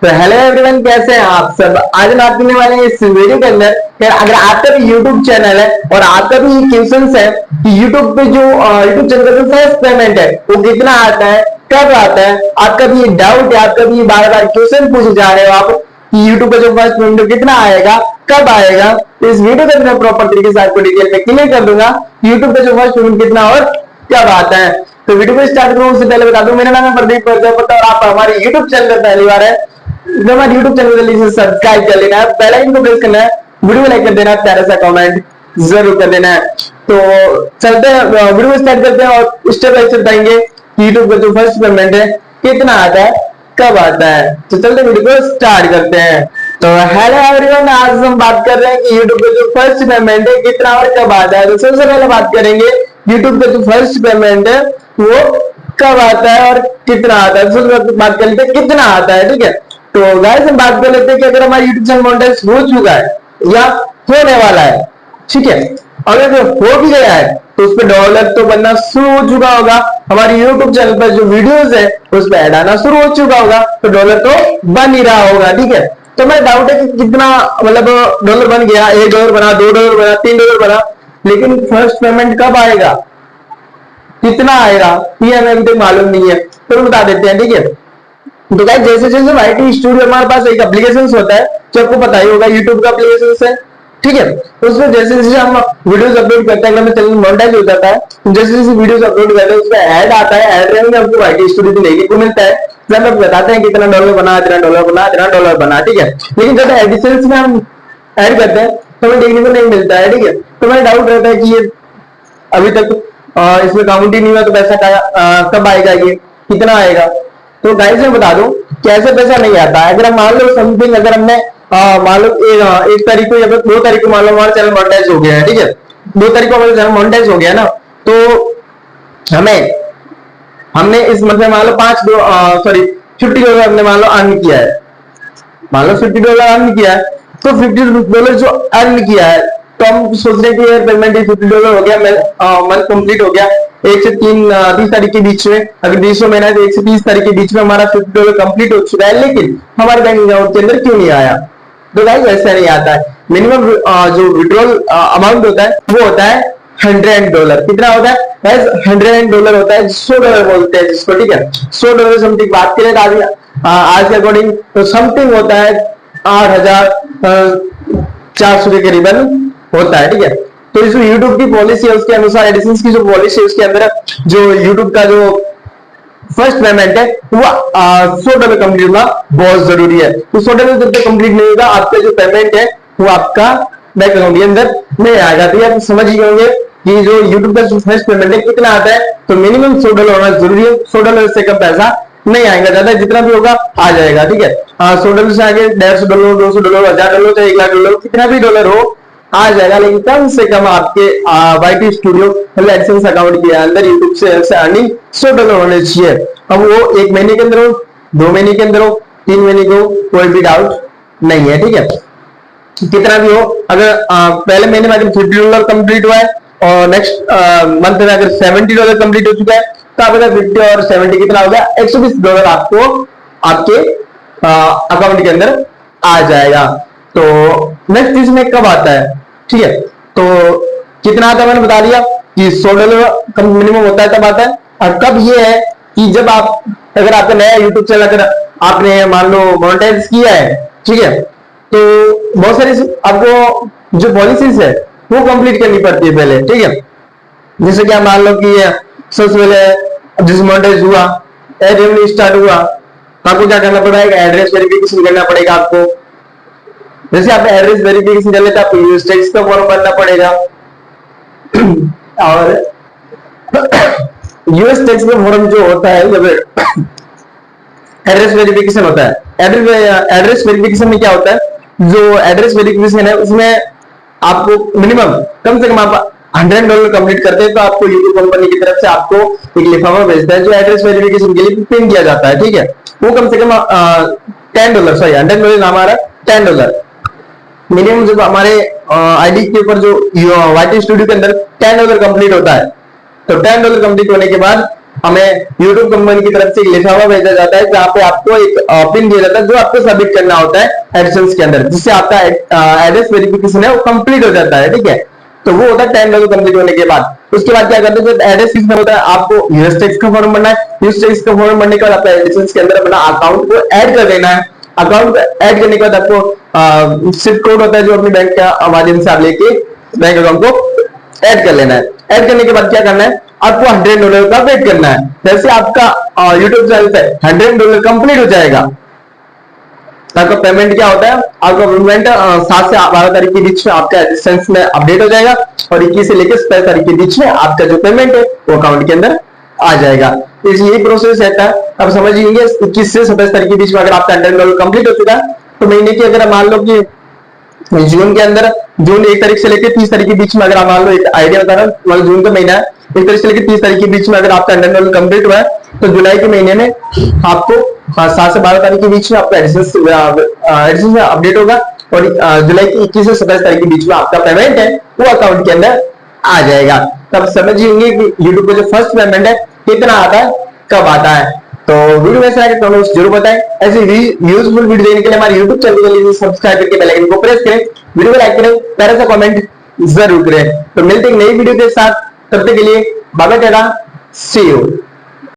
तो hello everyone, कैसे हैं आप सब। आज हम बात करने वाले हैं इस वीडियो के अंदर कि अगर आपका भी यूट्यूब चैनल है और आपका भी क्वेश्चंस है कि यूट्यूब पे जो यूट्यूब चैनल का जो फर्स्ट पेमेंट है वो कितना आता है, कब आता है, आपका भी ये डाउट है, आपका भी बार बार क्वेश्चन पूछे जा रहे हो आप कि यूट्यूब का जो फर्स्ट पेमेंट कितना आएगा, कब आएगा, तो इस वीडियो के अंदर प्रॉपर तरीके से आपको डिटेल में क्लियर कर दूंगा यूट्यूब का जो फर्स्ट पेमेंट कितना और कब आता है। तो वीडियो को स्टार्ट करूं उससे पहले बता दूं, मेरा नाम है प्रदीप प्रजापति और आप हमारे यूट्यूब चैनल पर पहली बार है तो हमारे यूट्यूब चैनल जल्दी से सब्सक्राइब कर लेना है, बेल आइकन को प्रेस करना है, वीडियो को लाइक कर देना है, प्यारा सा कमेंट जरूर कर देना है। तो चलते हैं, वीडियो स्टार्ट करते हैं और स्टेप बाय स्टेप बताएंगे कि यूट्यूब का जो फर्स्ट पेमेंट है कितना आता है, कब आता है। तो चलते वीडियो को स्टार्ट करते हैं। तो हेलो एवरीवन, आज हम बात कर रहे हैं कि यूट्यूब का जो फर्स्ट पेमेंट है कितना और कब आता है। तो सबसे पहले बात करेंगे यूट्यूब का जो फर्स्ट पेमेंट है वो कब आता है और कितना आता है। सबसे बात कर लेते हैं कितना आता है, ठीक है। तो गाइस हम बात कर लेते हैं कि अगर हमारा यूट्यूब चैनल मोनेटाइज हो चुका है या होने वाला है, ठीक है, अगर हो भी गया है तो उस पर डॉलर तो बनना शुरू हो चुका होगा। हमारे यूट्यूब चैनल पर जो वीडियोस है उस पर ऐड आना शुरू हो चुका होगा, तो डॉलर तो बन ही रहा होगा, ठीक है। तो मैं डाउट है कि कितना मतलब डॉलर बन गया, $1 बना, $2 बना, $3 बना, लेकिन फर्स्ट पेमेंट कब आएगा, कितना आएगा, ये हमें अभी तक मालूम नहीं है। तो बता देते हैं, ठीक है। तो गाइस जैसे जैसे वाईटी स्टूडियो हमारे पास एक एप्लीकेशन होता है जो आपको पता ही होगा, यूट्यूब का एप्लीकेशन है, ठीक है। तो उसमें जैसे जैसे हम वीडियोस अपलोड करते हैं, अगर चैनल मोनेटाइज हो जाता है, जैसे जैसे वीडियोस अपलोड करते हैं उसमें ऐड आता है, ऐड रेवेन्यू हमको वाईटी स्टूडियो से देखने को मिलता है। जब हम बताते हैं कितना डॉलर बना, इतना डॉलर बना, इतना डॉलर बना, ठीक है। लेकिन जब एडिशंस में हम ऐड करते हैं तो हमें देखने को नहीं मिलता है, ठीक है। तो मेरा डाउट रहता है कि ये अभी तक इसमें काउंट ही नहीं हुआ, तो पैसा कब आएगा, ये कितना आएगा। तो गाइस मैं बता दूं कैसे पैसा नहीं आता है। अगर हम मान लो समथिंग, अगर हमने मान लो 1 तारीख को या 2 तारीख को मान लो हमारा चैनल मोनेटाइज हो गया है, ठीक है, 2 तारीख को हमारा चैनल मोनेटाइज हो गया ना, तो हमने इस मतलब मान लो $50 हमने मान लो अर्न किया है, मान लो $50 अर्न किया है, तो $50 जो अर्न किया है तो हम सोच रहे कि पेमेंट $50 हो गया, मंथ कंप्लीट हो गया 1 से 30 तारीख के बीच में, अगर 20 महीना है तो 1 से 30 तारीख के बीच में हमारा $50 कंप्लीट हो चुका है, लेकिन हमारे बैंक अकाउंट के अंदर क्यों नहीं आया। तो गाइस ऐसा नहीं आता है। मिनिमम जो विड्रॉल अमाउंट होता है वो होता है $100। कितना होता है गाइस, $100 होता है, $100 बोलते हैं जिसको, ठीक है। $100 समथिंग बात करें आज के अकॉर्डिंग तो समथिंग होता है 8,400 के करीबन होता है, ठीक है। तो इस YouTube की पॉलिसी है उसके अनुसार, एडिशंस की जो पॉलिसी है उसके अंदर जो YouTube का जो फर्स्ट पेमेंट है वो $100 कंप्लीट होना बहुत जरूरी है। तो $100 जब तक कंप्लीट नहीं होगा आपका जो पेमेंट है वो आपका बैंक अकाउंट के अंदर नहीं आएगा। तो आप समझ ही होंगे कि जो YouTube का जो फर्स्ट पेमेंट है कितना आता है, तो मिनिमम $100 होना जरूरी है। $100 से कम पैसा नहीं आएगा, ज्यादा जितना भी होगा आ जाएगा, ठीक है। $100 से आगे $150, $200, $1000 चाहे $1,00,000 कितना भी डॉलर हो आ जाएगा, लेकिन कम से कम आपके वाईटी स्टूडियो मतलब एडसेंस अकाउंट के अंदर यूट्यूब से अर्निंग $100 होने चाहिए। अब वो 1 महीने के अंदर हो, 2 महीने के अंदर हो, 3 महीने को कोई भी डाउट नहीं है, ठीक है। कितना भी हो, अगर पहले महीने में अगर $50 कंप्लीट हुआ है और नेक्स्ट मंथ में अगर $70 कंप्लीट हो चुका है, तो आपका 50 और 70 कितना हो गया, $120 आपको आपके अकाउंट के अंदर आ जाएगा। तो नेक्स्ट इसमें कब आता है, ठीक है। तो कितना आता है मैंने बता दिया कि $100 मिनिमम होता है तब आता है। और कब ये है कि जब आप, अगर आपका नया यूट्यूब चैनल अगर आपने मान लो मोनेटाइज किया है, ठीक है, तो बहुत सारी आपको जो पॉलिसीज है वो कंप्लीट करनी पड़ती है पहले, ठीक है। जैसे कि आप मान लो कि सबसे पहले जिस मोनेटाइज हुआ, एड रेवेन्यू स्टार्ट हुआ, तो आपको क्या करना पड़ेगा, एड्रेस वेरिफिकेशन करना पड़ेगा आपको। जैसे आपने एड्रेस वेरिफिकेशन कर लेते आपको यूएस टैक्स का फॉर्म भरना पड़ेगा और यूएस टैक्स का फॉर्म जो होता है जब एड्रेस वेरिफिकेशन होता है, एड्रेस वेरिफिकेशन में क्या होता है, जो एड्रेस वेरिफिकेशन है उसमें आपको मिनिमम कम से कम आप $100 कंप्लीट करते हैं तो आपको यूट्यूब कंपनी की तरफ से आपको एक लिफाफा भेजता है जो एड्रेस वेरिफिकेशन के लिए पिन किया जाता है, ठीक है। वो कम से कम $10, सॉरी $100 ना, हमारा $10 मिनिमम जब हमारे आईडी के ऊपर जो वाईटी स्टूडियो के अंदर $10 कंप्लीट होता है, तो $10 कंप्लीट होने के बाद हमें YouTube कंपनी की तरफ से एक लिफाफा भेजा जाता है जहाँ पे आपको एक पिन दिया जाता है जो आपको सबमिट करना होता है एडसेंस के अंदर, जिससे आपका एड्रेस वेरिफिकेशन है वो कंप्लीट हो जाता है। ठीक है, तो वो होता है 10 लोग कंप्लीट होने के बाद। उसके बाद क्या करते हैं, जब एड्रेस फिक्स होता है आपको यूएस टैक्स का फॉर्म भरना है। यूएस टैक्स का फॉर्म भरने के बाद आपका एडसेंस के अंदर अपना अकाउंट को ऐड कर देना है। अकाउंट ऐड करने के बाद आपको स्विफ्ट कोड होता है जो अपने बैंक का माध्यम से आप लेके बैंक अकाउंट को ऐड कर लेना है। ऐड करने के बाद क्या करना है, आपको $100 का वेट करना है। जैसे आपका यूट्यूब चैनल पे $100 कंप्लीट हो जाएगा, आपका पेमेंट क्या होता है, आपका पेमेंट 7 से 12 तारीख के बीच में आपका एडसेंस में अपडेट हो जाएगा और 21 से लेकर 27 तारीख के बीच में आपका जो पेमेंट है वो अकाउंट के अंदर आ जाएगा। तो यही प्रोसेस रहता है। अब समझ लीजिए 21 से 27 तारीख के बीच में अगर आपका $100 कंप्लीट हो चुका है तो महीने की अगर मान लो कि जून के अंदर, जून 1 तारीख से लेकर 30 तारीख के बीच में, अगर आप मान लो एक आइडिया बता रहा हूँ, मतलब जून का महीना है, 1 तारीख से लेकर 30 तारीख के बीच में अगर आपका $100 कंप्लीट हुआ है तो जुलाई के महीने में आपको 7 से 12 तारीख के बीच में आपका एडसेंस अपडेट होगा और जुलाई की 21 से 27 तारीख के बीच में आपका पेमेंट है वो अकाउंट के अंदर आ जाएगा। तब समझिए कि यूट्यूब पे जो फर्स्ट पेमेंट है कितना आता है, कब आता है। तो वीडियो कैसा लगा कमेंट्स जरूर बताएं। ऐसे यूजफुल वीडियो देखने के लिए हमारे यूट्यूब चैनल के लिए सब्सक्राइब करके बेल आइकन को प्रेस करें, वीडियो को लाइक करें, प्यारा सा कमेंट जरूर करें। तो मिलते हैं नई वीडियो के साथ, तब तक के लिए बाय बाय, सी यू।